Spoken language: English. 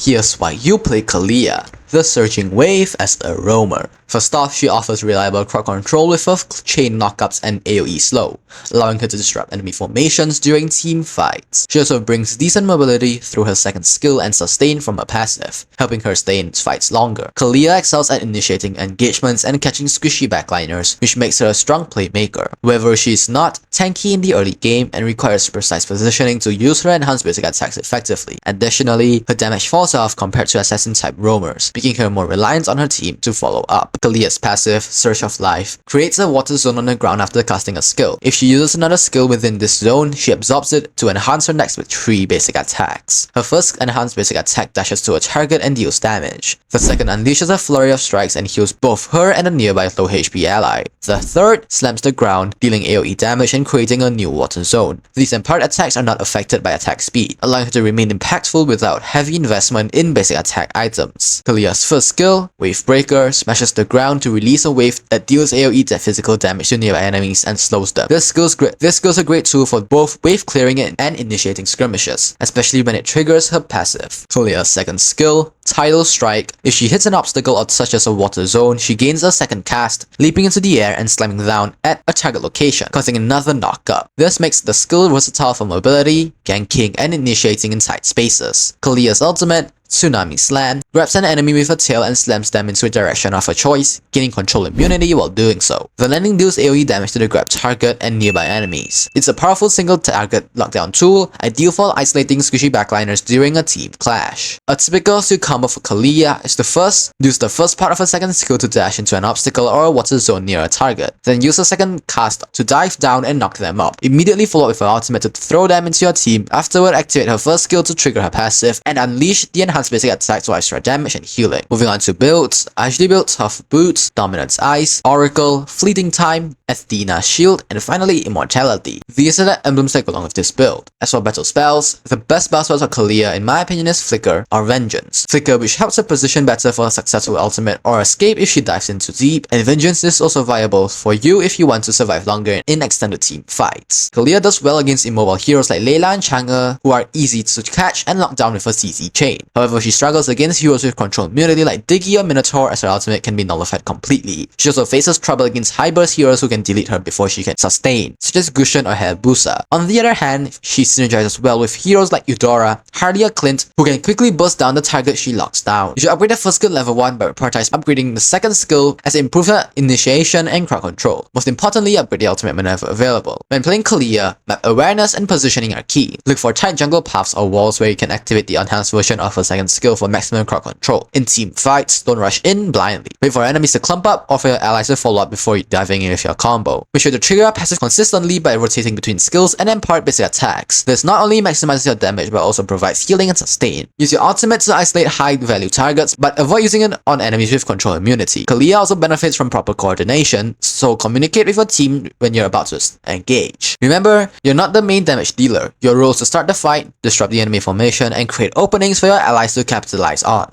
Here's why you play Kalea, the Surging Wave, as a roamer. First off, she offers reliable crowd control with her chain knockups and AoE slow, allowing her to disrupt enemy formations during team fights. She also brings decent mobility through her second skill and sustain from her passive, helping her stay in fights longer. Kalea excels at initiating engagements and catching squishy backliners, which makes her a strong playmaker. However, she is not tanky in the early game and requires precise positioning to use her enhanced basic attacks effectively. Additionally, her damage falls off compared to assassin-type roamers, making her more reliant on her team to follow up. Kalea's passive, Surge of Life, creates a water zone on the ground after casting a skill. If she uses another skill within this zone, she absorbs it to enhance her next with 3 basic attacks. Her first enhanced basic attack dashes to a target and deals damage. The second unleashes a flurry of strikes and heals both her and a nearby low HP ally. The third slams the ground, dealing AoE damage and creating a new water zone. These empowered attacks are not affected by attack speed, allowing her to remain impactful without heavy investment in basic attack items. Kalea's first skill, Wave Breaker, smashes the ground to release a wave that deals AoE physical damage to nearby enemies and slows them. This skill is a great tool for both wave clearing and initiating skirmishes, especially when it triggers her passive. Kalea's second skill, Tidal Strike. If she hits an obstacle such as a water zone, she gains a second cast, leaping into the air and slamming down at a target location, causing another knockup. This makes the skill versatile for mobility, ganking, and initiating in tight spaces. Kalea's ultimate, Tsunami Slam, grabs an enemy with her tail and slams them into a direction of her choice, gaining control immunity while doing so. The landing deals AoE damage to the grabbed target and nearby enemies. It's a powerful single target lockdown tool, ideal for isolating squishy backliners during a team clash. A typical skill combo for Kalea is to use the first part of her second skill to dash into an obstacle or a water zone near a target, then use her second cast to dive down and knock them up. Immediately follow up with her ultimate to throw them into your team, afterward activate her first skill to trigger her passive and unleash the enhanced basic attacks for extra damage and healing. Moving on to builds, I usually build Tough Boots, Dominance Ice, Oracle, Fleeting Time, Athena Shield, and finally Immortality. These are the emblems that go along with this build. As for battle spells, the best battle spells for Kalea in my opinion is Flicker or Vengeance. Flicker, which helps her position better for a successful ultimate or escape if she dives in too deep, and Vengeance is also viable for you if you want to survive longer in extended team fights. Kalea does well against immobile heroes like Layla and Chang'e, who are easy to catch and lock down with her CC chain. However, she struggles against heroes with control immunity like Diggy or Minotaur, as her ultimate can be nullified completely. She also faces trouble against high burst heroes who can delete her before she can sustain, such as Gusion or Hayabusa. On the other hand, she synergizes well with heroes like Eudora, Hardy or Clint, who can quickly burst down the target she locks down. You should upgrade her first skill level 1 but prioritize upgrading the second skill as it improves her initiation and crowd control. Most importantly, upgrade the ultimate whenever available. When playing Kalea, map awareness and positioning are key. Look for tight jungle paths or walls where you can activate the enhanced version of her second skill for maximum crowd control. In team fights, don't rush in blindly. Wait for enemies to clump up or for your allies to follow up before diving in with your combo. Make sure to trigger your passive consistently by rotating between skills and empowered basic attacks. This not only maximizes your damage but also provides healing and sustain. Use your ultimate to isolate high value targets but avoid using it on enemies with control immunity. Kalea also benefits from proper coordination, so communicate with your team when you're about to engage. Remember, you're not the main damage dealer. Your role is to start the fight, disrupt the enemy formation, and create openings for your allies to capitalize on.